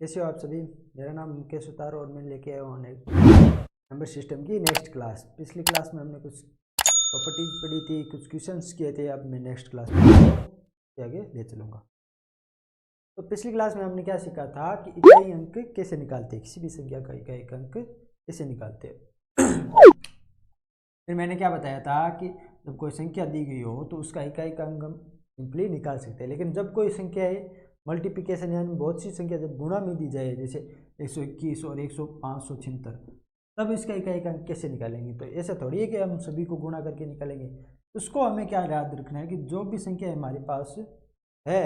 कैसे हो आप सभी। मेरा नाम मुकेश उतार और मैं लेके आया हूँ नंबर सिस्टम की नेक्स्ट क्लास। पिछली क्लास में हमने कुछ प्रॉपर्टीज पढ़ी थी, कुछ क्वेश्चंस किए थे। अब मैं नेक्स्ट क्लास में आगे ले चलूँगा। तो पिछली क्लास में हमने क्या सीखा था कि इकाई अंक कैसे निकालते हैं, किसी भी संख्या का इकाई अंक कैसे निकालते हैं। फिर मैंने क्या बताया था कि जब कोई संख्या दी गई हो तो उसका इकाई का अंक हम सिंपली निकाल सकते हैं, लेकिन जब कोई संख्या है मल्टीप्लिकेशन यानी बहुत सी संख्या जब गुणा में दी जाए, जैसे 121 और 576, तब इसका इकाई का अंक कैसे निकालेंगे। तो ऐसा थोड़ी है कि हम सभी को गुणा करके निकालेंगे। उसको हमें क्या याद रखना है कि जो भी संख्या हमारे पास है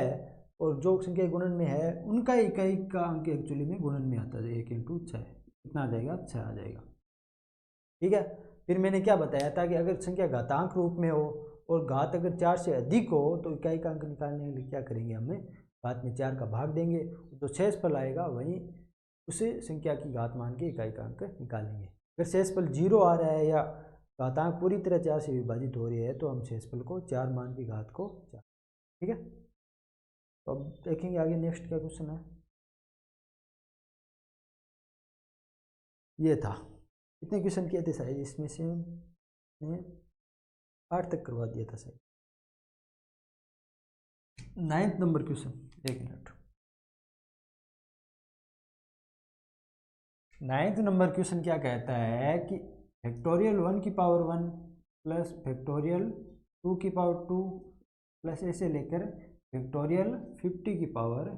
और जो संख्या गुणन में है उनका इकाई का अंक एक्चुअली में गुणन में आता है। 1 × 6 कितना आ जाएगा, 6 आ जाएगा। ठीक है। फिर मैंने क्या बताया था कि अगर संख्या घातांक रूप में हो और घात अगर 4 से अधिक हो तो इकाई का अंक निकालने के लिए क्या करेंगे, हमें घात में 4 का भाग देंगे, जो शेषफल आएगा वहीं उसे संख्या की घात मान के इकाई का अंक निकालेंगे। अगर शेषफल 0 आ रहा है या घातांक पूरी तरह 4 से विभाजित हो रही है तो हम शेषफल को 4 मान के घात को 4। ठीक है। तो अब देखेंगे आगे नेक्स्ट क्या क्वेश्चन है। ये था, कितने क्वेश्चन किए थे शायद, इसमें से हमने 8 तक करवा दिया था शायद। 9th number question, 1 minute. 9th number question क्या कहता है कि फैक्टोरियल 1 की पावर 1 प्लस फैक्टोरियल 2 की पावर 2 प्लस ऐसे लेकर फैक्टोरियल 50 की पावर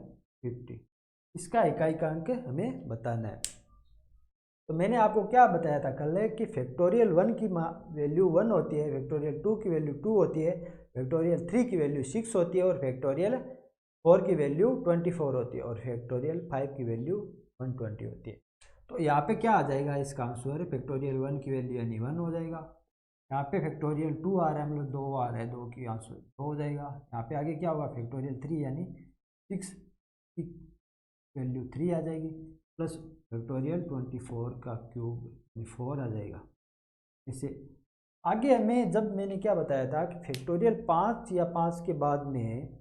50, इसका इकाई का अंक हमें बताना है। तो मैंने आपको क्या बताया था कल कि फैक्टोरियल 1 की वैल्यू 1 होती है, फैक्टोरियल 2 की वैल्यू 2 होती है, फैक्टोरियल 3 की वैल्यू 6 होती है और फैक्टोरियल 4 की वैल्यू 24 होती है और फैक्टोरियल 5 की वैल्यू 120 होती है। तो यहाँ पे क्या आ जाएगा इसका आंसर, फैक्टोरियल 1 की वैल्यू यानी 1 हो जाएगा। यहाँ पे फैक्टोरियल 2 आ रहा है, मतलब 2 आ रहा है, 2 की आंसर 2 हो जाएगा। यहाँ पे आगे क्या होगा, फैक्टोरियल 3 यानी 6 की वैल्यू 3 आ जाएगी, प्लस फैक्टोरियल 24 का क्यूब 4 आ जाएगा। इससे आगे हमें, जब मैंने क्या बताया था कि फैक्टोरियल 5 या 5 के बाद में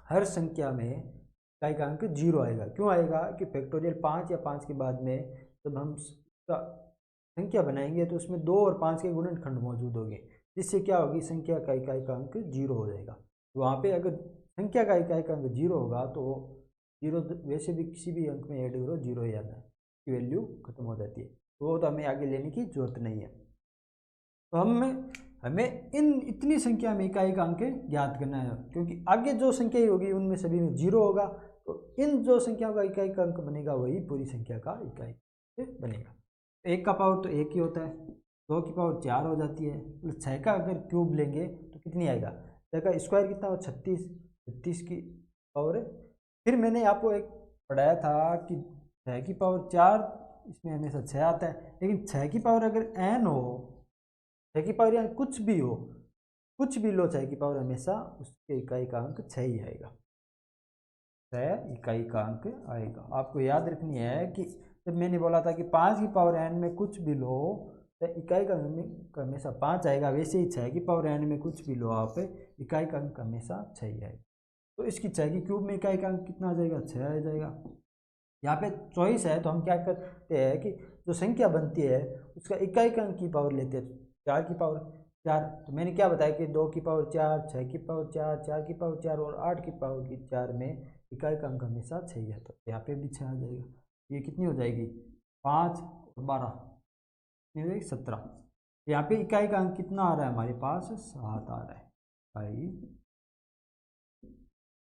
हर संख्या में इकाई का अंक 0 आएगा। क्यों आएगा कि फैक्टोरियल 5 या 5 के बाद में जब हम संख्या बनाएंगे तो उसमें 2 और 5 के गुणनखंड मौजूद होंगे, जिससे क्या होगी, संख्या का इकाई का अंक 0 हो जाएगा। तो वहाँ पे अगर संख्या का इकाई का अंक 0 होगा तो 0 वैसे भी किसी भी अंक में ऐड करो 0 ही आता है, की वैल्यू खत्म हो जाती है। तो वो तो हमें आगे लेने की जरूरत नहीं है। तो हमें इन इतनी संख्या में इकाई का अंक ज्ञात करना है, क्योंकि आगे जो संख्या ही होगी उनमें सभी में 0 होगा। तो इन जो संख्याओं का इकाई का अंक बनेगा वही पूरी संख्या का इकाई बनेगा। 1 का पावर तो 1 ही होता है, 2 की पावर 4 हो जाती है, प्लस 6 का अगर क्यूब लेंगे तो कितनी आएगा, 6 का स्क्वायर कितना हो, 36 की पावर है। फिर मैंने आपको एक पढ़ाया था कि 6 की पावर 4 इसमें हमेशा 6 आता है, लेकिन 6 की पावर अगर n हो, 6 की पावर या कुछ भी हो, कुछ भी लो 6 की पावर, हमेशा उसके इकाई का अंक 6 ही आएगा, 6 इकाई का अंक आएगा। आपको याद रखनी है कि जब मैंने बोला था कि 5 की पावर n में कुछ भी लो तो इकाई का अंक हमेशा 5 आएगा, वैसे ही 6 की पावर n में कुछ भी लो आप, इकाई का अंक हमेशा 6 ही आएगा। तो इसकी 6 की क्यूब में इकाई का अंक कितना आ जाएगा, 6 आ जाएगा। यहाँ पे चॉइस है तो हम क्या करते हैं कि जो संख्या बनती है उसका इकाई का अंक की पावर लेते हैं, 4 की पावर 4। तो मैंने क्या बताया कि 2 की पावर 4, 6 की पावर 4, 4 की पावर 4 और 8 की पावर की 4 में इकाई का अंक हमेशा 6 ही आता है। यहाँ पे भी 6 आ जाएगा। ये कितनी हो जाएगी, 5 और 12 कितनी हो जाएगी, 17। यहाँ पे इकाई का अंक कितना आ रहा है हमारे पास, 7 आ रहा है इकाई।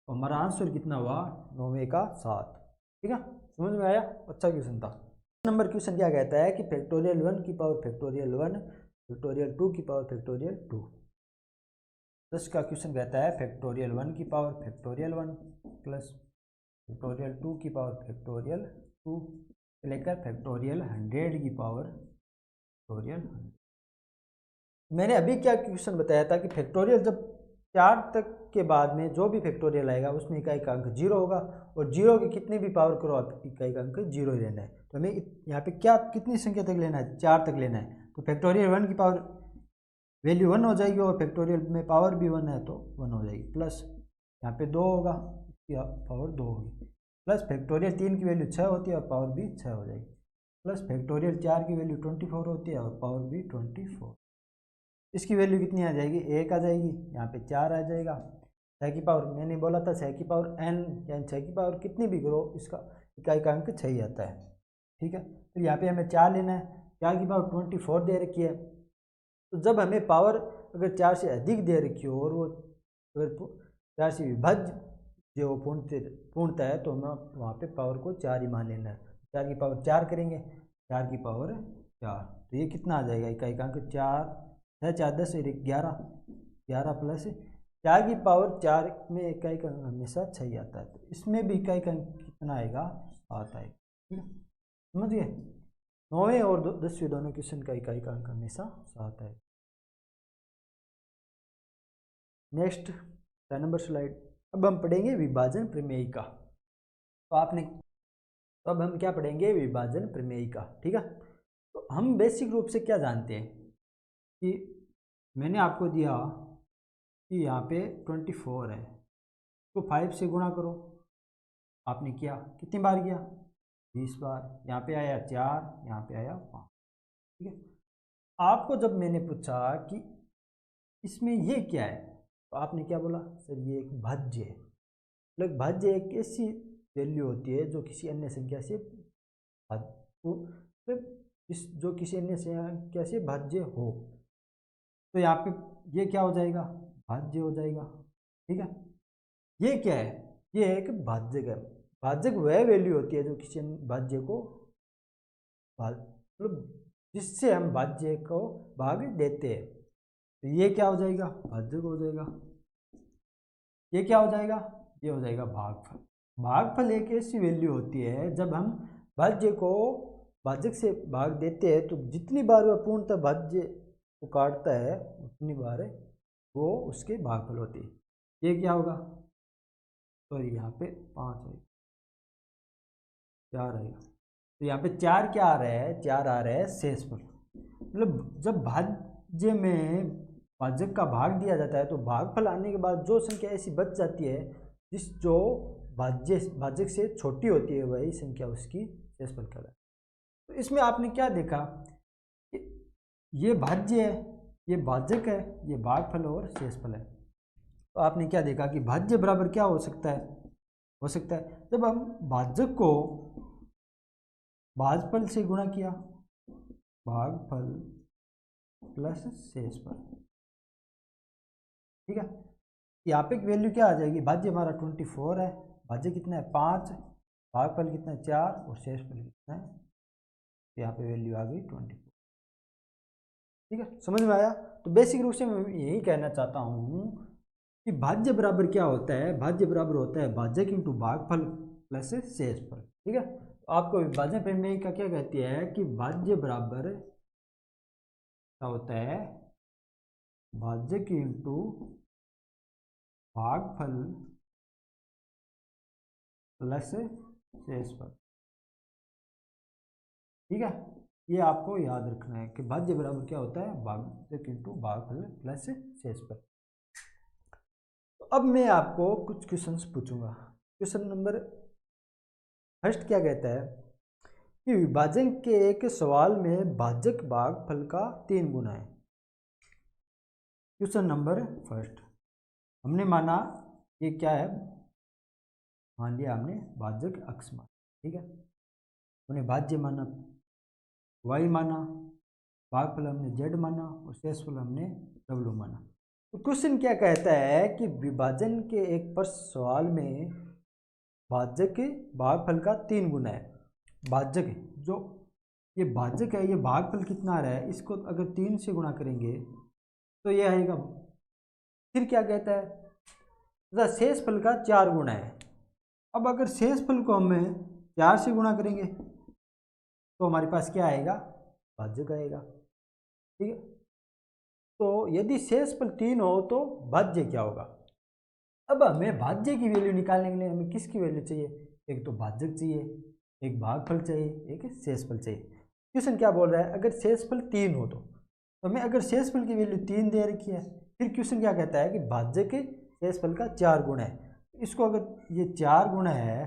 तो हमारा आंसर कितना हुआ, 9 का 7। ठीक है, समझ में आया, अच्छा क्वेश्चन था। नंबर क्वेश्चन क्या कहता है कि फैक्टोरियल 1 की पावर फैक्टोरियल 1 फैक्टोरियल 2 की पावर फैक्टोरियल 2। 10 का क्वेश्चन कहता है फैक्टोरियल 1 की पावर फैक्टोरियल 1 प्लस फैक्टोरियल 2 की पावर फैक्टोरियल 2 लेकर फैक्टोरियल 100 की पावर फैक्टोरियल 100। मैंने अभी क्या क्वेश्चन बताया था कि फैक्टोरियल जब 4 तक के बाद में जो भी फैक्टोरियल आएगा उसमें इकाई का अंक 0 होगा, और 0 की कितनी भी पावर करो आप इकाई का अंक 0 ही रहना है। तो हमें यहाँ पे क्या कितनी संख्या तक लेना है, 4 तक लेना है। तो फैक्टोरियल 1 की पावर वैल्यू 1 हो जाएगी और फैक्टोरियल में पावर भी 1 है तो 1 हो जाएगी, प्लस यहाँ पे 2 होगा, पावर 2 होगी, प्लस फैक्टोरियल 3 की वैल्यू 6 होती है और पावर भी 6 हो जाएगी, प्लस फैक्टोरियल 4 की वैल्यू 24 होती है और पावर भी 24। इसकी वैल्यू कितनी आ जाएगी, 1 आ जाएगी, यहाँ पे 4 आ जाएगा। 6 की पावर, मैंने बोला था 6 की पावर n, यानी 6 की पावर कितनी भी करो इसका इकाई का अंक 6 ही आता है। ठीक है, तो यहाँ पे हमें 4 लेना है, 4 की पावर 24 दे रखी है। तो जब हमें पावर अगर 4 से अधिक दे रखी हो और वो अगर 4 से विभाज्य जो पूर्णता है तो हमें वहाँ पे पावर को 4 ही मान लेना है। 4 की पावर 4 करेंगे, 4 की पावर 4, तो ये कितना आ जाएगा इकाई का अंक 4, 6 4 10 11, 11 प्लस 4 की पावर 4 में इकाई का अंक हमेशा 6 ही आता है, तो इसमें भी इकाई का अंक कितना आएगा, 7 आएगा। ठीक है, समझ गए। 9वें और 10वें दोनों क्वेश्चन का इकाई का अंक हमेशा 7 आएगा। Next 10 number slide. अब हम पढ़ेंगे विभाजन प्रमेय का। तो अब हम क्या पढ़ेंगे, विभाजन प्रमेय का। ठीक है, तो हम बेसिक रूप से क्या जानते हैं कि मैंने आपको दिया कि यहाँ पे 24 है, तो 5 से गुणा करो। आपने किया, कितनी बार किया, 20 बार। यहाँ पे आया 4, यहाँ पे आया 5। ठीक है, आपको जब मैंने पूछा कि इसमें ये क्या है, तो आपने क्या बोला, सर ये एक भाज्य है। मतलब भाज्य एक ऐसी वैल्यू होती है जो किसी अन्य संख्या से जो किसी अन्य संख्या से भाज्य हो। तो यहाँ पे ये क्या हो जाएगा, भाज्य हो जाएगा। ठीक है, ये क्या है, ये एक भाज्यक है। भाज्यक वह वैल्यू होती है जो किसी भाज्य को मतलब जिससे हम भाज्य को भाग देते हैं। तो ये क्या हो जाएगा, भाज्यक हो जाएगा। ये क्या हो जाएगा, ये हो जाएगा भागफल। भागफल एक ऐसी वैल्यू होती है जब हम भाज्य को भाजक से भाग देते हैं तो जितनी बार वह पूर्णतः भाज्य को काटता है उतनी बार वो उसके भागफल होती है। ये क्या होगा, तो यहाँ पे 5 है, 4 आएगा। तो यहाँ पे 4 क्या आ रहा है, 4 आ रहा है शेषफल। मतलब जब भाज्य में भाजक का भाग दिया जाता है तो भागफल आने के बाद जो संख्या ऐसी बच जाती है जो भाजक से छोटी होती है वही संख्या उसकी शेषफल कहलाती है। तो इसमें आपने क्या देखा कि ये भाज्य है, ये भाजक है, ये भागफल और शेषफल है। तो आपने क्या देखा कि भाज्य बराबर क्या हो सकता है, जब हम भाजक को भाजफल से गुणा किया, भागफल प्लस शेषफल। ठीक है, यहाँ पे वैल्यू क्या आ जाएगी, भाज्य हमारा 24 है, भाज्य कितना है 5, भागफल कितना है 4 और शेषफल कितना है, तो यहाँ पे वैल्यू आ गई 24। ठीक है, समझ में आया। तो बेसिक रूप से मैं यही कहना चाहता हूँ कि भाज्य बराबर क्या होता है, भाज्य बराबर होता है भाजक इंटू भागफल प्लस शेषफल। ठीक है, तो आपको विभाजन प्रमेय का क्या कहती है कि भाज्य बराबर क्या होता है, भाजक इंटू भागफल प्लस शेषफल। ठीक है, ये आपको याद रखना है कि भाज्य बराबर क्या होता है, भाजक इंटू भागफल प्लस शेषफल। तो अब मैं आपको कुछ क्वेश्चंस पूछूंगा। क्वेश्चन नंबर फर्स्ट क्या कहता है कि विभाजन के एक सवाल में भाजक भागफल का 3 गुना है। क्वेश्चन नंबर फर्स्ट, हमने माना ये क्या है, मान लिया हमने भाजक अक्ष माना। ठीक है, हमने भाज्य माना y माना, भागफल हमने z माना और शेषफल हमने w माना। तो क्वेश्चन क्या कहता है कि विभाजन के एक प्रश्न सवाल में भाजक भागफल का 3 गुना है। भाजक जो ये भाजक है, ये भागफल कितना आ रहा है, इसको अगर 3 से गुणा करेंगे तो ये आएगा। फिर क्या कहता है, शेषफल का 4 गुना है। अब अगर शेषफल को हमें 4 से गुणा करेंगे तो हमारे पास क्या आएगा, भाजक आएगा। ठीक है, तो यदि शेषफल 3 हो तो भाज्य क्या होगा। अब हमें भाज्य की वैल्यू निकालने के लिए हमें किसकी वैल्यू चाहिए, एक तो भाजक चाहिए, एक भागफल चाहिए, एक शेषफल चाहिए। क्वेश्चन क्या बोल रहा है, अगर शेषफल 3 हो तो हमें अगर शेषफल की वैल्यू 3 दे रखी है, फिर क्वेश्चन क्या कहता है कि भाज्य के शेषफल का 4 गुना है। इसको अगर ये 4 गुना है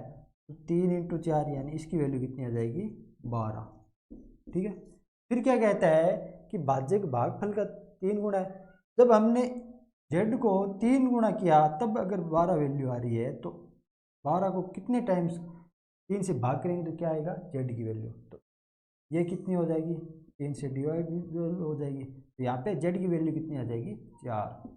तो 3 इंटू 4 यानी इसकी वैल्यू कितनी आ जाएगी 12। ठीक है। फिर क्या कहता है कि भाज्य का भागफल का 3 गुना है। जब हमने z को 3 गुना किया तब अगर 12 वैल्यू आ रही है तो 12 को कितने टाइम्स 3 से भाग करेंगे तो क्या आएगा z की वैल्यू। तो ये कितनी हो जाएगी 3 से डिवाइड हो जाएगी। तो यहाँ पे z की वैल्यू कितनी आ जाएगी 4।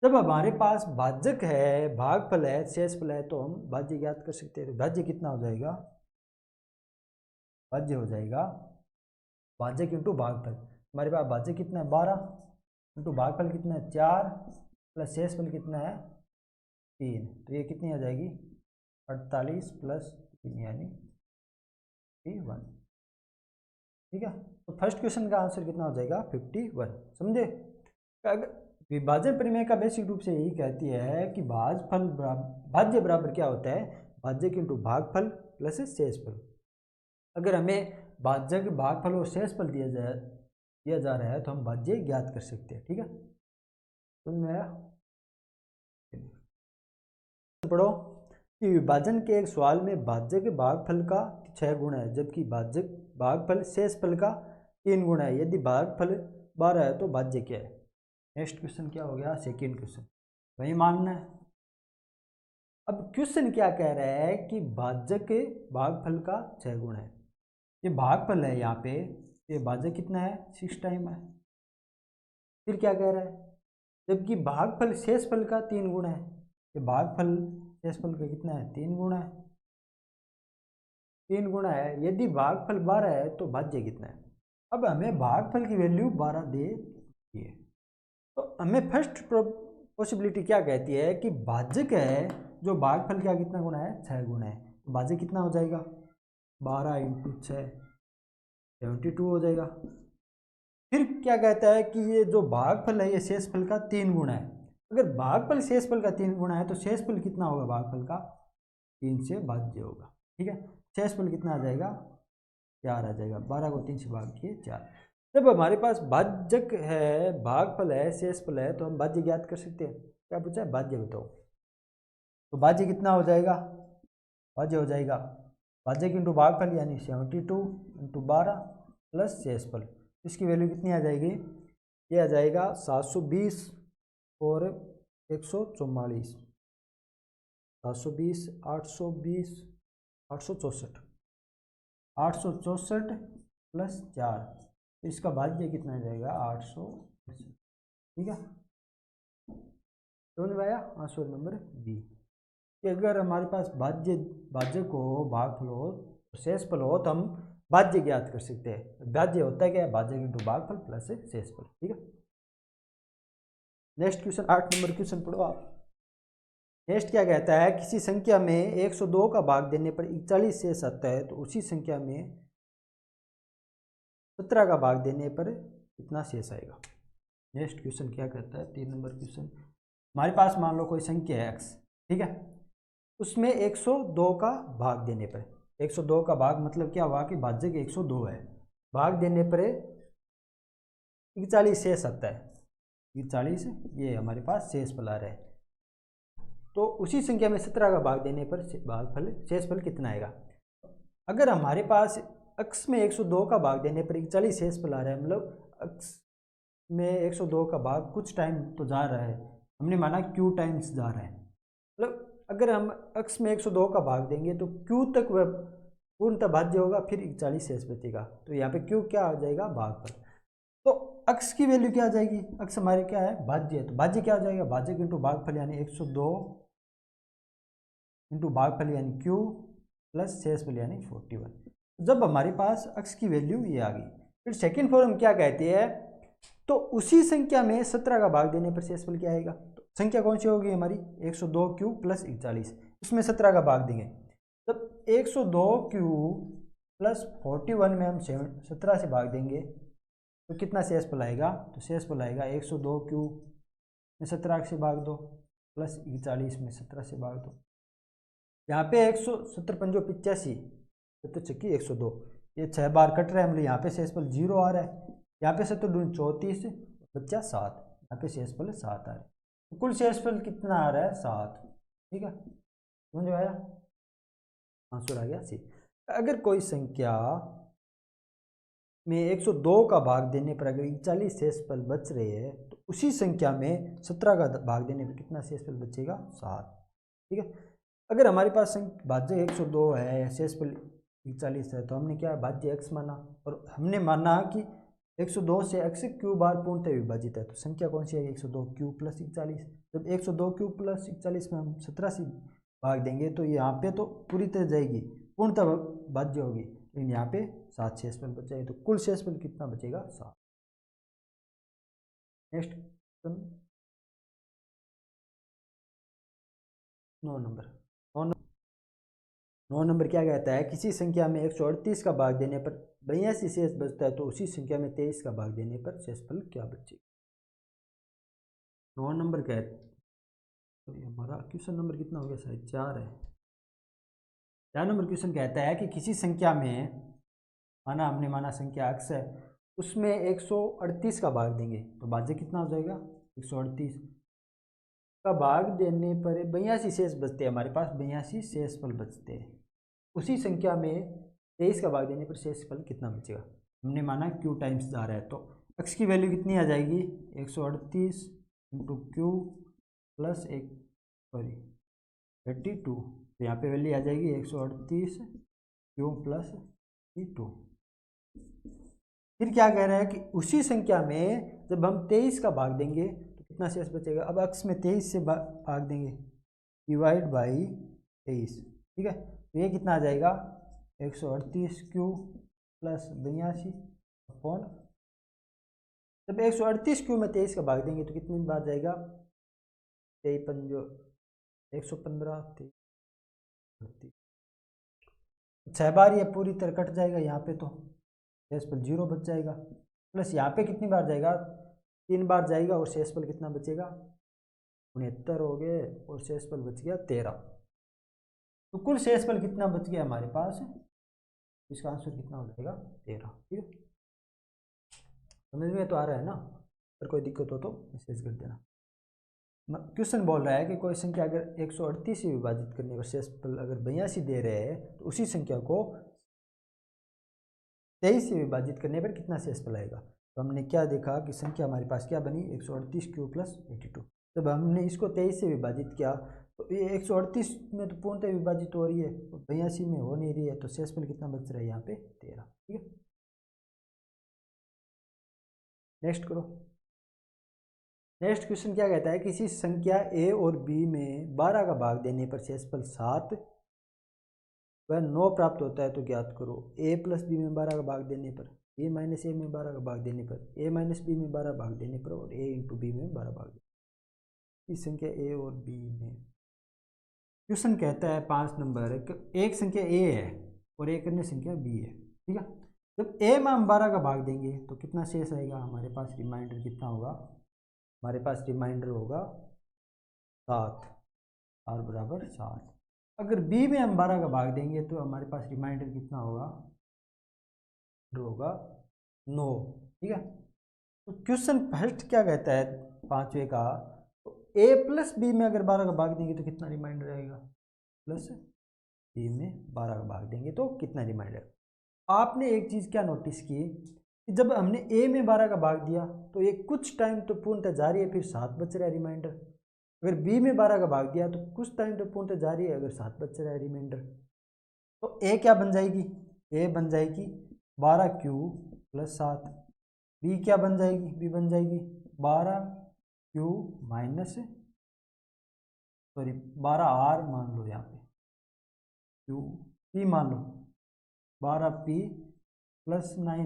जब हमारे पास भाजक है, भागफल है, शेषफल है तो हम भाज्य ज्ञात कर सकते हैं। तो भाज्य कितना हो जाएगा, भाज्य हो जाएगा भाजक इंटू भागफल। हमारे पास भाज्य कितना है 12 इंटू भागफल कितना है 4 प्लस शेषफल कितना है 3। तो ये कितनी आ जाएगी 48 प्लस 3 यानी 51। ठीक है। तो फर्स्ट क्वेश्चन का आंसर कितना हो जाएगा 51। समझे। विभाजन प्रमेय का बेसिक रूप से यही कहती है कि भाज्य बराबर क्या होता है भाज्य इंटू भागफल प्लस शेषफल। अगर हमें भाज्य भागफल और शेषफल दिया जा रहा है तो हम भाज्य ज्ञात कर सकते हैं। ठीक है। समझ में आया। पढ़ो कि विभाजन के एक सवाल में भाज्य के भागफल का 6 गुना है जबकि भाज्य भागफल शेषफल का 3 गुना है। यदि भागफल 12 है तो भाज्य क्या है। नेक्स्ट क्वेश्चन क्या हो गया सेकंड क्वेश्चन, वही मानना है। अब क्वेश्चन क्या कह रहा है कि भाज्य के भागफल का 6 गुना है। ये भागफल है यहाँ पे, ये भाज्य कितना है 6 टाइम है। फिर क्या कह रहा है जबकि भागफल शेषफल का 3 गुना है। ये भागफल शेषफल का कितना है 3 गुना है, 3 गुना है। यदि भागफल 12 है तो भाज्य कितना है। अब हमें भागफल की वैल्यू 12 दे दी है तो हमें फर्स्ट पॉसिबिलिटी क्या कहती है कि भाज्य है जो भागफल क्या कितना गुना है 6 गुना है। तो भाज्य कितना हो जाएगा 12 इंटू 6 72 हो जाएगा। फिर क्या कहता है कि ये जो भागफल है ये शेषफल का 3 गुना है। अगर भागफल शेषफल का 3 गुना है तो शेषफल कितना होगा भागफल का 3 से भाज्य होगा। ठीक है। शेषफल कितना आ जाएगा 4 आ जाएगा। 12 को 3 से भाग किए 4। जब हमारे पास भाज्यक है, भागफल है, शेषफल है तो हम भाज्य ज्ञात कर सकते हैं। क्या पूछा है भाज्य बताओ। तो भाज्य कितना हो जाएगा, भाज्य हो जाएगा भाज्य इंटू भागफल यानी 72 इंटू 12 प्लस शेषफल। इसकी वैल्यू कितनी आ जाएगी, ये आ जाएगा 720 और 144, 720 820 864 864 प्लस 4। इसका भाज्य कितना आ जाएगा 800। ठीक है। समझ में आया। आंसर नंबर बी कि अगर हमारे पास भाज्य को भागफल हो शेषफल हो तो हम भाज्य ज्ञात कर सकते हैं। भाज्य होता है क्या भाज्य इंटू भागफल प्लस शेषफल। ठीक है। नेक्स्ट क्वेश्चन 8 नंबर क्वेश्चन पढ़ो आप। नेक्स्ट क्या कहता है किसी संख्या में 102 का भाग देने पर 41 शेष आता है तो उसी संख्या में 17 का भाग देने पर कितना शेष आएगा। नेक्स्ट क्वेश्चन क्या कहता है 3 नंबर क्वेश्चन। हमारे पास मान लो कोई संख्या है x। ठीक है। उसमें 102 का भाग देने पर 102 का भाग मतलब क्या हुआ कि भाज्य 102 है, भाग देने पर 41 शेष आता है। 41 ये हमारे पास शेषफल आ रहा है। तो उसी संख्या में 17 का भाग देने पर भागफल शेषफल कितना आएगा। अगर हमारे पास x में 102 का भाग देने पर 41 शेषफल आ रहा है मतलब x में 102 का भाग कुछ टाइम तो जा रहा है, हमने माना q टाइम्स जा रहा है। मतलब अगर हम x में 102 का भाग देंगे तो q तक वह पूर्णतः भाज्य होगा, फिर 41 शेष बचेगा। तो यहाँ पे q क्या आ जाएगा भागफल। तो x की वैल्यू क्या आ जाएगी, x हमारे क्या है भाज्य है। तो भाज्य क्या आ जाएगा भाज्य इंटू भागफल यानी 102 इंटू भागफल यानी q प्लस शेषफल यानी 41। जब हमारे पास x की वैल्यू ये आ गई फिर सेकेंड फॉर्म क्या कहती है तो उसी संख्या में 17 का भाग देने पर शेषफल क्या आएगा। तो संख्या कौन सी होगी हमारी 102 क्यू प्लस 41, इसमें 17 का भाग देंगे। जब 102 क्यू प्लस 41 में हम 17 से भाग देंगे तो कितना शेषफल आएगा। तो शेषफल आएगा 102 क्यू में 17 से भाग दो प्लस 41 में 17 से भाग दो। यहाँ पे 170 पंजो 85 तो चक्की 102 ये 6 बार कट रहा है मतलब यहाँ पे शेषफल 0 आ रहा है। यहाँ पे 7 दूनी 34 बच्चा 7, यहाँ पे शेषफल 7 आ रहा है। तो कुल शेषफल कितना आ रहा है 7। ठीक है। समझ में आया। आंसर आ गया सी। अगर कोई संख्या में 102 का भाग देने पर अगर 41 शेषफल बच रहे हैं तो उसी संख्या में 17 का भाग देने पर कितना शेषफल बचेगा? 7। ठीक है, अगर हमारे पास भाज्य 102 है, शेषफल 41 है, तो हमने क्या भाज्य x माना, और हमने माना कि 102 से x क्यू बार पूर्णतः विभाजित है, तो संख्या कौन सी है? 102 क्यू प्लस 41। जब 102 क्यू प्लस 41 में हम 17 से भाग देंगे तो यहाँ पे तो पूरी तरह जाएगी, पूर्णतः भाज्य होगी, लेकिन यहाँ पे 7 शेषफल बच जाएगा, तो कुल शेषफल कितना बचेगा? 7। Next question 9 number. 9 नंबर क्या कहता है? किसी संख्या में 138 का भाग देने पर 82 शेष बचता है तो उसी संख्या में 23 का भाग देने पर शेषफल क्या बचेगा? 9 नंबर कहता है, तो हमारा क्वेश्चन नंबर कितना हो गया? शायद 4 है। 4 नंबर क्वेश्चन कहता है कि किसी संख्या में हमने माना संख्या x है, उसमें 138 का भाग देंगे तो भाज्य कितना हो जाएगा? 138 का भाग देने पर 82 शेष बचते हैं, हमारे पास 82 शेषफल बचते हैं। उसी संख्या में 23 का भाग देने पर शेषफल कितना बचेगा? हमने माना q टाइम्स जा रहा है तो x की वैल्यू कितनी आ जाएगी? 138 इंटू क्यू प्लस 32, तो यहाँ पे वैल्यू आ जाएगी 138 क्यू प्लस 2। फिर क्या कह रहा है कि उसी संख्या में जब हम 23 का भाग देंगे तो कितना शेष बचेगा? अब x में 23 से भाग देंगे, डिवाइड बाई 23। ठीक है, तो ये कितना आ जाएगा? 138 क्यू प्लस 82 अपॉन, जब 138 क्यू में 23 का भाग देंगे तो कितनी बार जाएगा? 115 6 बार ये पूरी तरह कट जाएगा, यहाँ पे तो शेषफल 0 बच जाएगा, प्लस यहाँ पे कितनी बार जाएगा? 3 बार जाएगा, और शेषफल कितना बचेगा? 69 हो गए, और शेषफल बच गया 13। तो कुल शेषफल कितना बच गया हमारे पास? इसका आंसर कितना हो जाएगा? 13। ठीक है, समझ में तो आ रहा है ना? अगर कोई दिक्कत हो तो मैसेज कर देना। क्वेश्चन बोल रहा है कि कोई संख्या अगर 138 से विभाजित करने पर शेषफल अगर 82 दे रहे हैं तो उसी संख्या को 23 से विभाजित करने पर कितना शेषफल आएगा? तो हमने क्या देखा कि संख्या हमारे पास क्या बनी? 138 क्यू प्लस 82। जब हमने इसको 23 से विभाजित किया तो ये 138 में तो पूर्णतः विभाजित हो रही है, तो 82 में हो नहीं रही है, तो शेषफल कितना बच रहा है यहाँ पे? 13। ठीक है, नेक्स्ट करो। नेक्स्ट क्वेश्चन क्या कहता है? किसी संख्या a और b में 12 का भाग देने पर शेषफल 7 व 9 प्राप्त होता है, तो ज्ञात करो। a प्लस बी में 12 का भाग देने पर, a माइनस ए में 12 का भाग देने पर, a माइनस बी में 12 भाग देने पर, और a इंटू बी में 12 भाग देने पर। इस संख्या a और b में क्वेश्चन कहता है 5 नंबर, एक संख्या a है और एक अन्य संख्या b है। ठीक है, जब a में हम 12 का भाग देंगे तो कितना शेष आएगा हमारे पास? रिमाइंडर कितना होगा हमारे पास? रिमाइंडर होगा 7, r बराबर 7। अगर b में हम 12 का भाग देंगे तो हमारे पास रिमाइंडर कितना होगा? 9। ठीक है, तो क्वेश्चन फर्स्ट क्या कहता है 5वें का? तो a प्लस बी में अगर 12 का भाग देंगे तो कितना रिमाइंडर आएगा? प्लस बी में 12 का भाग देंगे तो कितना रिमाइंडर? आपने एक चीज़ क्या नोटिस की कि जब हमने a में 12 का भाग दिया तो ये कुछ टाइम तो पूर्णतः जारी है, फिर 7 बच रहा है रिमाइंडर। अगर b में 12 का भाग दिया तो कुछ टाइम तो पूर्णतः जारी है, अगर 7 बच रहा है रिमाइंडर, तो a क्या बन जाएगी? a बन जाएगी 12 क्यू प्लस 7। b क्या बन जाएगी? b बन जाएगी 12 क्यू माइनस 12 r मान लो, यहाँ पे क्यू p मान लो 12 p प्लस 9।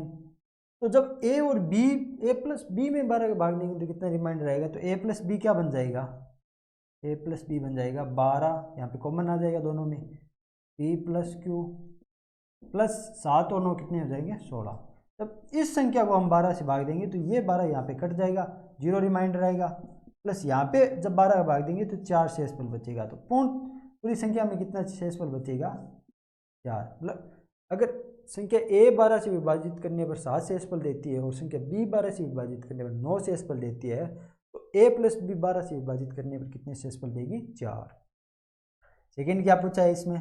तो जब a और b, a प्लस बी में 12 का भाग देंगे तो कितना रिमाइंडर आएगा? तो a प्लस बी क्या बन जाएगा? a प्लस बी बन जाएगा 12, यहाँ पे कॉमन आ जाएगा दोनों में, p प्लस क्यू प्लस 7 और 9 कितने हो जाएंगे? 16। तब इस संख्या को हम 12 से भाग देंगे तो ये 12 यहाँ पे कट जाएगा, 0 रिमाइंडर आएगा, प्लस यहाँ पे जब 12 का भाग देंगे तो 4 शेषफल बचेगा। तो पूरी संख्या में कितना शेषफल बचेगा? 4। मतलब अगर संख्या a 12 से विभाजित करने पर 7 शेषफल देती है और संख्या b 12 से विभाजित करने पर 9 शेषफल देती है, तो a प्लस बी 12 से विभाजित करने पर कितने शेषफल देगी? 4। सेकेंड क्या पूछा है इसमें?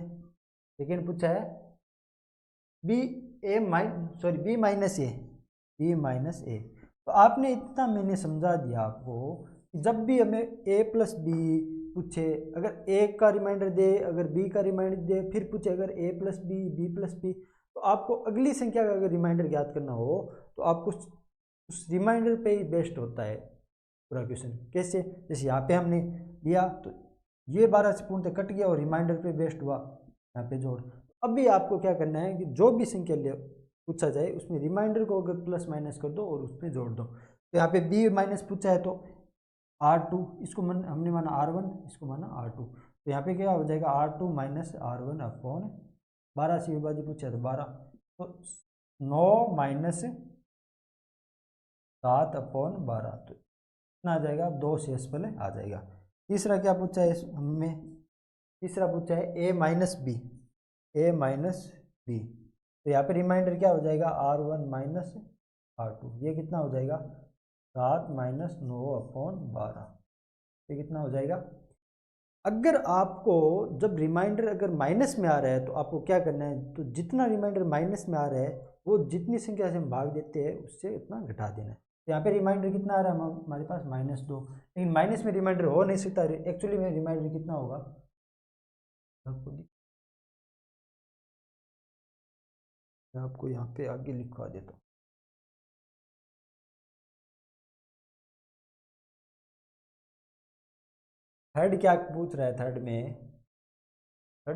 सेकेंड पूछा है बी माइनस ए। तो आपने इतना मैंने समझा दिया आपको कि जब भी हमें ए प्लस बी पूछे, अगर ए का रिमाइंडर दे, अगर बी का रिमाइंडर दे, फिर पूछे अगर ए प्लस बी प्लस बी, तो आपको अगली संख्या का अगर रिमाइंडर ज्ञात करना हो तो आपको उस रिमाइंडर पे ही बेस्ड होता है पूरा क्वेश्चन। कैसे? जैसे यहाँ पे हमने लिया तो ये 12 से पूर्णतः कट गया और रिमाइंडर पे बेस्ड हुआ, यहाँ पे जोड़। अब भी आपको क्या करना है कि जो भी संख्या ले पूछा जाए उसमें रिमाइंडर को अगर प्लस माइनस कर दो और उसमें जोड़ दो। तो यहाँ पे बी माइनस पूछा है तो R2, इसको हमने माना R1, इसको माना R2, तो यहाँ पे क्या हो जाएगा R2 माइनस R1 अपॉन 12 से विभाजित पूछा है तो 12, तो 9 माइनस 7 अपॉन 12, तो कितना आ जाएगा? 2 शेष पहले आ जाएगा। तीसरा क्या पूछा है हमें? तीसरा पूछा है ए माइनस बी, तो यहाँ पे रिमाइंडर क्या हो जाएगा? R1 माइनस R2, ये कितना हो जाएगा? 7 माइनस 9 अपॉन 12, ये कितना हो जाएगा? अगर आपको जब रिमाइंडर अगर माइनस में आ रहा है तो आपको क्या करना है, तो जितना रिमाइंडर माइनस में आ रहा है वो जितनी संख्या से हम भाग देते हैं उससे उतना घटा देना है। तो यहाँ पे रिमाइंडर कितना आ रहा है हमारे पास? -2, लेकिन माइनस में रिमाइंडर हो नहीं सकता, एक्चुअली में रिमाइंडर कितना होगा आपको यहाँ पे आगे लिखवा देता हूँ। थर्ड क्या पूछ रहा है? थर्ड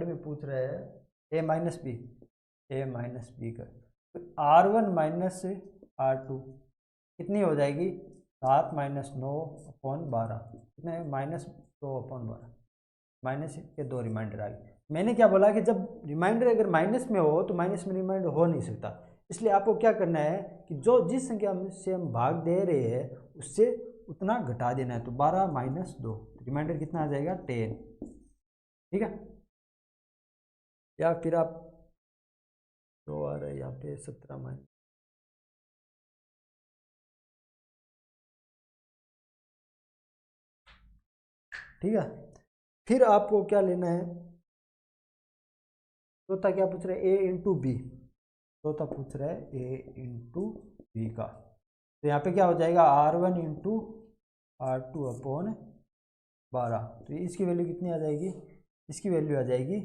में पूछ रहा है ए माइनस बी का, तो R1 माइनस R2 कितनी हो जाएगी? 7 माइनस 9 अपॉन 12, कितने? -2 अपॉन 12, माइनस के 2 रिमाइंडर आ गए। मैंने क्या बोला कि जब रिमाइंडर अगर माइनस में हो तो माइनस में रिमाइंडर हो नहीं सकता, इसलिए आपको क्या करना है कि जिस संख्या से हम भाग दे रहे हैं उससे उतना घटा देना है। तो 12 माइनस 2, रिमाइंडर कितना आ जाएगा? 10। ठीक है, या फिर आप 2 आ रहा है यहाँ पे 17 माइनस, ठीक है। फिर आपको क्या लेना है? चौथा क्या पूछ रहा है? ए इंटू बी, चौथा पूछ रहा है ए इंटू बी का, तो यहाँ पे क्या हो जाएगा? R1 इंटू R2 अपॉन 12, तो इसकी वैल्यू कितनी आ जाएगी? इसकी वैल्यू आ जाएगी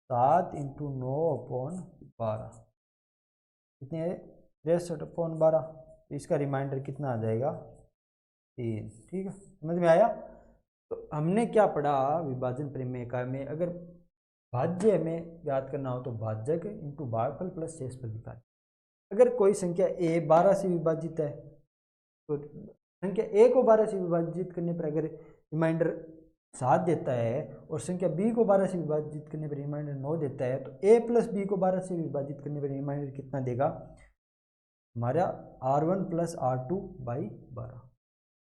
7 इंटू 9 अपॉन 12, कितने है? 63 अपॉन 12, तो इसका रिमाइंडर कितना आ जाएगा? 3। ठीक है, समझ में आया? तो हमने क्या पढ़ा विभाजन प्रमेय का में, अगर भाज्य में याद करना हो तो भाजक इंटू भागफल प्लस शेषफल निकाल। अगर कोई संख्या ए 12 से विभाजित है तो संख्या ए को 12 से विभाजित करने पर अगर रिमाइंडर 7 देता है और संख्या बी को 12 से विभाजित करने पर रिमाइंडर 9 देता है, तो ए प्लस बी को 12 से विभाजित करने पर रिमाइंडर कितना देगा? हमारा R1 प्लस R2 बाई 12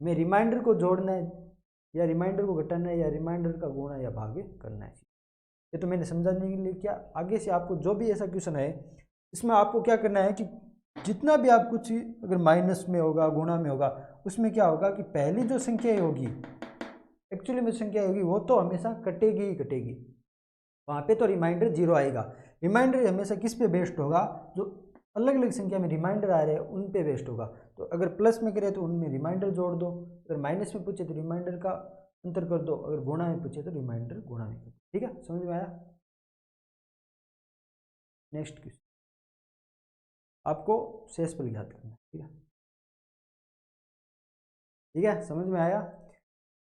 में रिमाइंडर को जोड़ना है या रिमाइंडर को घटाना है या रिमाइंडर का गुणा या भाग करना है। ये तो मैंने समझाने के लिए क्या, आगे से आपको जो भी ऐसा क्वेश्चन है इसमें आपको क्या करना है कि जितना भी आप कुछ अगर माइनस में होगा गुणा में होगा उसमें क्या होगा कि पहली जो संख्या होगी एक्चुअली में संख्या होगी वो तो हमेशा कटेगी ही कटेगी, वहाँ पे तो रिमाइंडर 0 आएगा। रिमाइंडर हमेशा किस पे बेस्ड होगा? जो अलग अलग संख्या में रिमाइंडर आ रहे हैं उन पे बेस्ड होगा। तो अगर प्लस में करें तो उनमें रिमाइंडर जोड़ दो, अगर माइनस में पूछे तो रिमाइंडर का अंतर कर दो, अगर गुणा में पूछे तो रिमाइंडर गुणा में कर दो। ठीक है, समझ में आया? नेक्स्ट क्वेश्चन आपको शेषफल ज्ञात करना है। ठीक है, ठीक है, समझ में आया?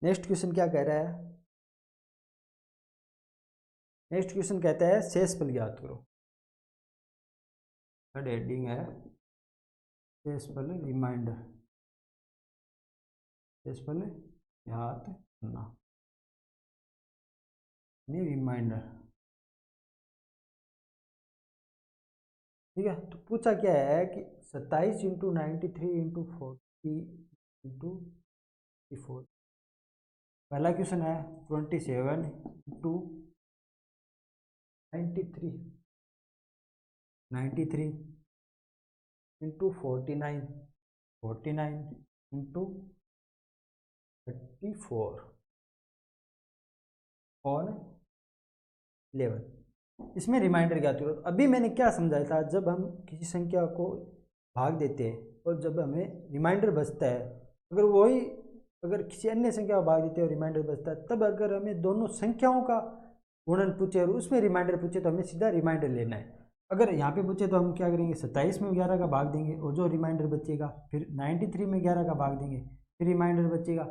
नेक्स्ट क्वेश्चन क्या कह रहा है? नेक्स्ट क्वेश्चन कहता है शेषफल ज्ञात करो। थर्ड हेडिंग है शेषफल रिमाइंडर, शेषफल ज्ञात करना रिमाइंडर। ठीक है, तो पूछा क्या है कि 27 इंटू 93 इंटू 40 इंटू 4। पहला क्वेश्चन है 27 इंटू 93 इंटू 49 इंटू 34 ऑन 11। इसमें रिमाइंडर ज्ञात करो। अभी मैंने क्या समझाया था, जब हम किसी संख्या को भाग देते हैं और जब हमें रिमाइंडर बचता है, अगर किसी अन्य संख्या को भाग देते हैं और रिमाइंडर बचता है, तब अगर हमें दोनों संख्याओं का गुणन पूछे और उसमें रिमाइंडर पूछे तो हमें सीधा रिमाइंडर लेना है। अगर यहाँ पे पूछे तो हम क्या करेंगे, 27 में 11 का भाग देंगे और जो रिमाइंडर बचेगा, फिर 93 में 11 का भाग देंगे, फिर रिमाइंडर बचेगा,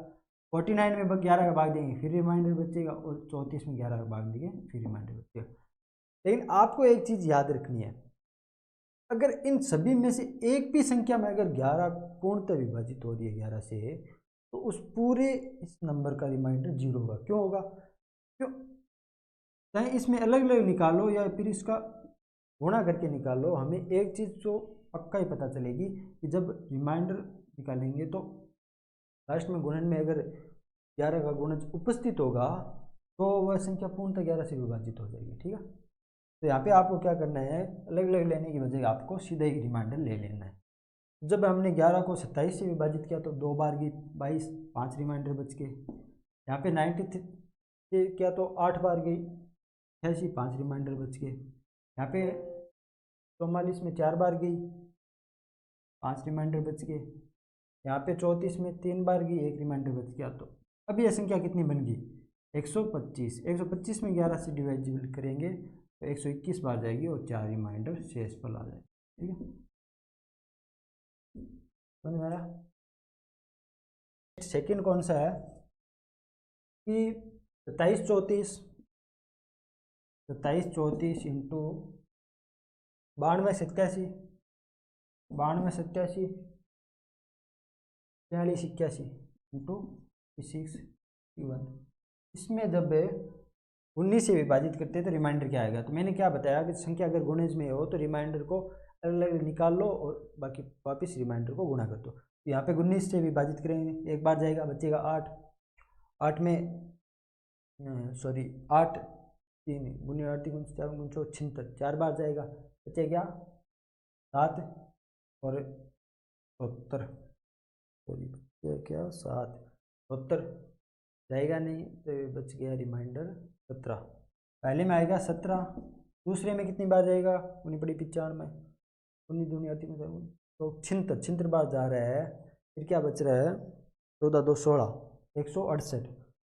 49 में 11 का भाग देंगे, फिर रिमाइंडर बचेगा, और 34 में 11 का भाग देंगे, फिर रिमाइंडर बचेगा। लेकिन आपको एक चीज़ याद रखनी है, अगर इन सभी में से एक भी संख्या में अगर 11 पूर्णतः विभाजित हो रही है 11 से, तो उस पूरे इस नंबर का रिमाइंडर 0 होगा। क्यों होगा? क्यों? चाहे इसमें अलग अलग निकालो या फिर इसका गुणा करके निकालो, हमें एक चीज़ तो पक्का ही पता चलेगी कि जब रिमाइंडर निकालेंगे तो लास्ट में गुणन में अगर 11 का गुणज उपस्थित होगा तो वह संख्या पूर्णतः 11 से विभाजित हो जाएगी। ठीक है, तो यहाँ पे आपको क्या करना है, अलग अलग लेने की बजाय आपको सीधा ही रिमाइंडर ले लेना है। जब हमने 11 को 27 से विभाजित किया तो 2 बार गई 22, 5 रिमाइंडर बच गए। यहाँ पे 93 से किया तो 8 बार गई 86, 5 रिमाइंडर बच गए। यहाँ पे 44 में 4 बार गई, 5 रिमाइंडर बच गए। यहाँ पे 34 में 3 बार गई, 1 रिमाइंडर बच गया। तो अब यह संख्या कितनी बन गई? 125। 125 में 11 से डिवाइजिबल करेंगे तो 121 बार जाएगी और 4 रिमाइंडर शेष पर आ जाएगी। ठीक है, समझ में आया? सेकंड कौन सा है कि 27 34 इंटू 92 87, 42 81 इंटू 6 1। इसमें जब 19 से विभाजित करते हैं तो रिमाइंडर क्या आएगा? तो मैंने क्या बताया कि संख्या अगर गुणज में हो तो रिमाइंडर को अलग अलग निकाल लो और बाकी वापस रिमाइंडर को गुणा कर दो। तो यहाँ पे 19 से विभाजित करेंगे, एक बार जाएगा, बचेगा 8। 8 में 8 3 गुनी 8 3 4 76, 4 बार जाएगा, बचे क्या 7 और 72, क्या 7 72 जाएगा नहीं तो बच गया रिमाइंडर 17। पहले में आएगा 17, दूसरे में कितनी बार जाएगा? 19 बड़ी 95 में 19 दूनी 8 तो 76 बार जा रहा है। फिर क्या बच रहा है? 14 2 16 168,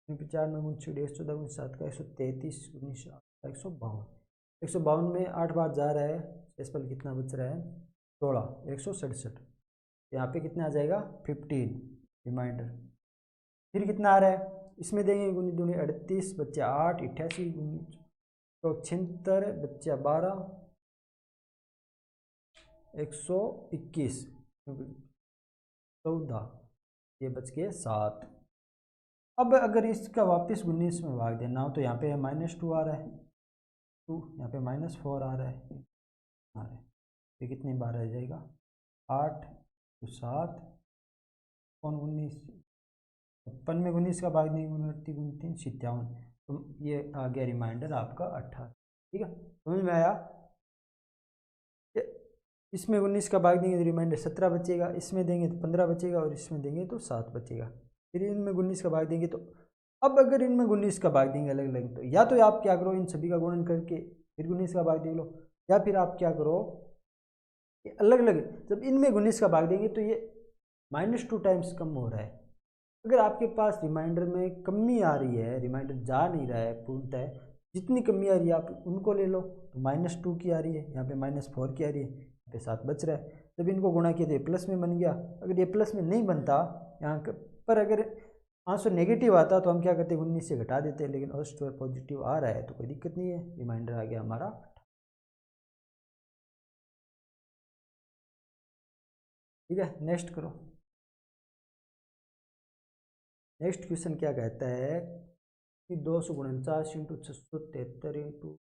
95 में 14 7 का 133 19 152, 152 में 8 बार जा रहा है, शेषफल कितना बच रहा है? 16 167। यहाँ पे कितना आ जाएगा? 15 रिमाइंडर। फिर कितना आ रहा है? इसमें देंगे गुनी दूनी 38 बच्चा 8 88 तो 76 बच्चा 12 121 14, ये बच गए 7। अब अगर इसका वापस 19 में भाग देना हो तो यहाँ पे -2 आ रहा है 2, यहाँ पे -4 आ रहा है ये कितनी बार आ जाएगा? 8 तो 7 कौन 19, 56 में 19 का भाग नहीं, 29 29 57, तो ये आ गया रिमाइंडर आपका 18। ठीक है, समझ में आया? इसमें 19 का भाग देंगे तो रिमाइंडर 17 बचेगा, इसमें देंगे तो 15 बचेगा और इसमें देंगे तो 7 बचेगा। फिर इनमें 19 का भाग देंगे तो अब अगर इनमें 19 का भाग देंगे अलग अलग तो या तो आप क्या करो, इन सभी का गुणन करके फिर 19 का भाग दे लो, या फिर आप क्या करो कि अलग अलग जब इनमें 19 का भाग देंगे तो ये -2 टाइम्स कम हो रहा है। अगर आपके पास रिमाइंडर में कमी आ रही है, रिमाइंडर जा नहीं रहा है पूर्णतः, जितनी कमी आ रही है आप उनको ले लो। तो -2 की आ रही है, यहाँ पे -4 की आ रही है, यहाँ पे 7 बच रहा है। जब इनको गुणा किया तो ये प्लस में बन गया। अगर ये प्लस में नहीं बनता यहाँ पर, अगर आंसर नेगेटिव आता तो हम क्या करते हैं 19 से घटा देते हैं, लेकिन आंसर पॉजिटिव आ रहा है तो कोई दिक्कत नहीं है, रिमाइंडर आ गया हमारा। ठीक है, नेक्स्ट करो। नेक्स्ट क्वेश्चन क्या कहता है कि 249 इंटू 673 इंटू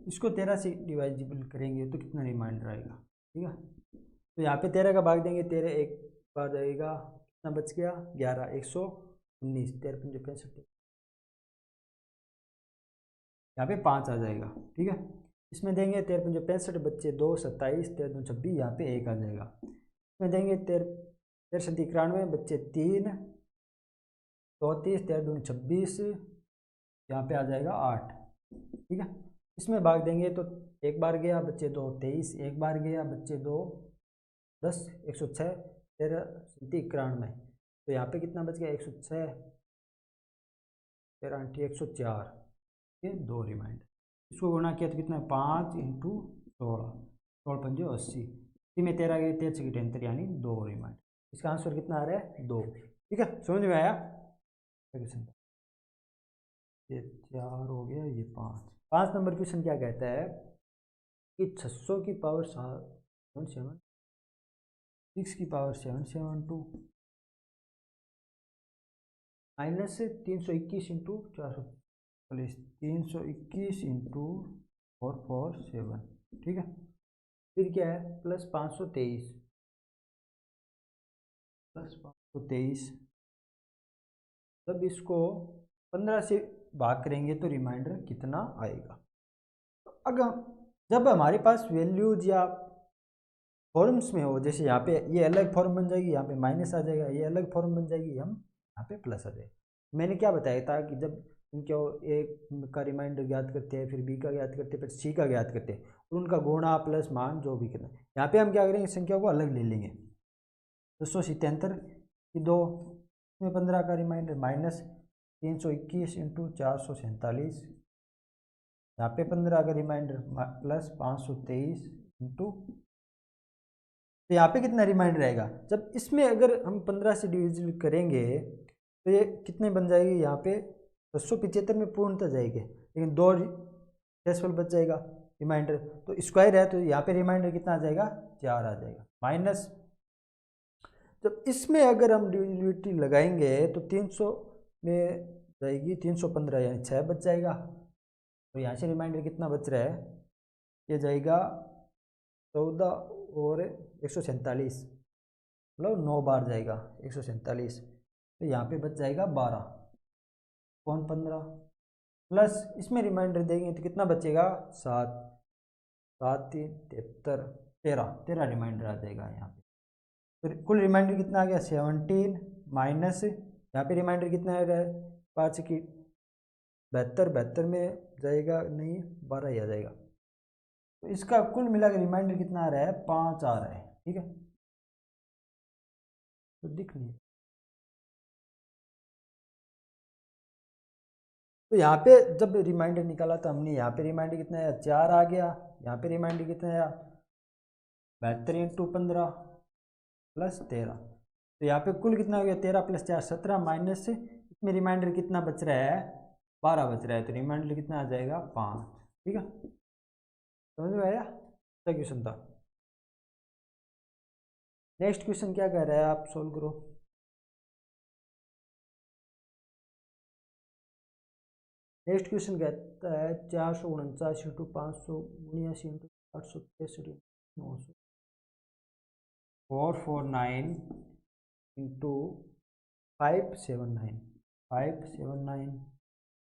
इसको 13 से डिवाइजिबल करेंगे तो कितना रिमाइंडर आएगा? ठीक है, तो यहाँ पे 13 का भाग देंगे, 13 एक बार जाएगा, कितना बच गया? 11 129 19, 13 पंजे 65, यहाँ पे 5 आ जाएगा। ठीक है, इसमें देंगे 13 पंजे 65, बच्चे 2, 27, 13 दूनी 26, यहाँ पे 1 आ जाएगा। इसमें देंगे 13 सत्ती 91, बच्चे 3, 34, 13 दूनी 26, यहाँ पे आ जाएगा 8। ठीक है, इसमें भाग देंगे तो एक बार गया, बच्चे 2, 23, एक बार गया, बच्चे 2, 10, 106, 13 सत्ती 91, तो यहाँ पे कितना बच गया, 106, 13 8 104, ये 2 रिमाइंडर। इसको गुणा किया तो कितना है, 5 इंटू 16, 16 पंजे 80, में 13 गए, 13 से 73, यानी 2 रिमाइंडर। इसका आंसर कितना आ रहा है, 2। ठीक है, समझ में आया? ये 4 हो गया, ये 5। 5 नंबर क्वेश्चन क्या कहता है कि 600 की पावर 7, 6 की पावर 772 माइनस 321 इंटू 440, 321 इंटू 447। ठीक है, फिर क्या है, प्लस 523, प्लस 523। जब इसको 15 से भाग करेंगे तो रिमाइंडर कितना आएगा? तो अगर जब हमारे पास वैल्यूज या फॉर्म्स में हो, जैसे यहाँ पे ये अलग फॉर्म बन जाएगी, यहाँ पे माइनस आ जाएगा, ये अलग फॉर्म बन जाएगी, हम यहाँ पे प्लस आ जाएगा। मैंने क्या बताया था कि जब इनके ए का रिमाइंडर ज्ञात करते हैं, फिर बी का ज्ञात करते हैं, फिर सी का ज्ञात करते हैं, और उनका गुणा प्लस मान जो भी करना है, यहाँ पे हम क्या करेंगे, संख्या को अलग ले लेंगे। 277 की 2 में 15 का रिमाइंडर माइनस 321 इंटू 447, यहाँ पे 15 का रिमाइंडर प्लस 523 इंटू, तो यहाँ पे कितना रिमाइंडर रहेगा? जब इसमें अगर हम 15 से डिविजन करेंगे तो ये कितने बन जाएगी, यहाँ पे 275 में पूर्णतः जाएगी, लेकिन 2 डेसिमल बच जाएगा रिमाइंडर, तो स्क्वायर है तो यहाँ पे रिमाइंडर कितना आ जाएगा, 4 आ जाएगा। माइनस जब इसमें अगर हम डिविजिबिलिटी लगाएंगे तो 300 में जाएगी 315, यानी 6 बच जाएगा। तो यहाँ से रिमाइंडर कितना बच रहा है, ये जाएगा 14 और 147, मतलब 9 बार जाएगा 147, तो यहाँ पे बच जाएगा 12 कौन 15, प्लस इसमें रिमाइंडर देंगे तो कितना बचेगा, 7, 7 3 73, 13 रिमाइंडर आ जाएगा यहाँ पे। तो कुल रिमाइंडर कितना आ गया, 17 माइनस यहाँ पे रिमाइंडर कितना आ रहा है, 5 की 72 में जाएगा नहीं, 12 ही आ जाएगा। तो इसका कुल मिला के रिमाइंडर कितना आ रहा है, 5 आ रहा है। ठीक है, तो दिख नहीं, तो यहाँ पे जब रिमाइंडर निकाला था हमने, यहाँ पे रिमाइंडर कितना आया, 4 आ गया, यहाँ पे रिमाइंडर कितना आया, 72 इंटू 15 प्लस 13, तो यहाँ पे कुल कितना हो गया, 13 प्लस 4 17, माइनस इसमें रिमाइंडर कितना बच रहा है, 12 बच रहा है, तो रिमाइंडर कितना आ जाएगा, 5। ठीक है, समझ में आया? क्या क्वेश्चन था? नेक्स्ट क्वेश्चन क्या कह रहा है, आप सोल्व करो। नेक्स्ट क्वेश्चन कहता है 449 into 579 into 863 900 449 into 579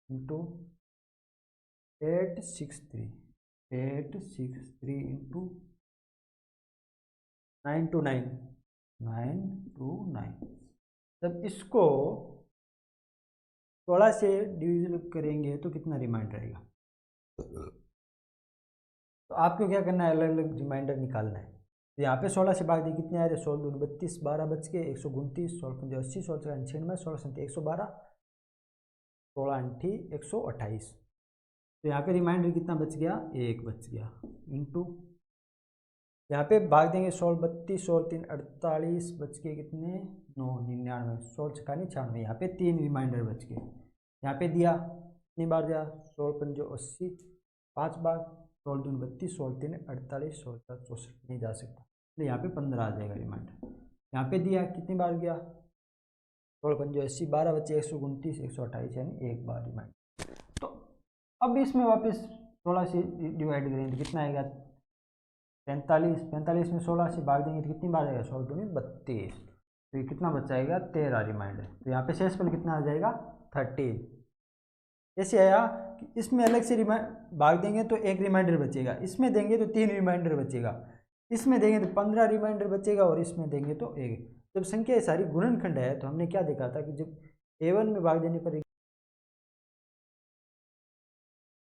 into 863 into 929। जब इसको 16 से डिविजन करेंगे तो कितना रिमाइंडर रहेगा? तो आपको क्या करना है, अलग अलग रिमाइंडर निकालना है। तो यहाँ पे 16 से भाग दिए, कितने आ रहे, 16 दूनी 32, 12 बच के 129, 16 पंजे 80, 16 96, 16 सत्ती 112, 16 अंठी 128। तो यहाँ पे रिमाइंडर कितना बच गया, 1 बच गया, इंटू यहाँ पे भाग देंगे 16 32, 16 3 48, बच के कितने 9 99, 16 छक्का 96, यहाँ पे 3 रिमाइंडर बच गए। यहाँ पे दिया कितनी बार दिया, 16 पंजे 80, 5 बार, 16 दूनी 32, 16 3 48, 16 4 64, नहीं जा सकता, इसलिए यहाँ पे 15 आ जाएगा रिमाइंडर। यहाँ पे दिया कितनी बार गया, 16 पंजे 80, 12 बच्चे 129, 128, यानी 1 बार रिमाइंडर। तो अब इसमें वापस 16 से डिवाइड करेंगे तो कितना आएगा, 45 में 16 से भाग देंगे तो कितनी बार आएगा, 16 दूनी 32, तो ये कितना बच जाएगा 13 रिमाइंडर। तो यहाँ पे शेषफल कितना आ जाएगा 30। ऐसे आया कि इसमें अलग से भाग देंगे तो 1 रिमाइंडर बचेगा, इसमें देंगे तो 3 रिमाइंडर बचेगा, इसमें देंगे तो 15 रिमाइंडर बचेगा और इसमें देंगे तो 1। जब संख्या सारी गुणनखंड है तो हमने क्या देखा था कि जब A1 में भाग देने पर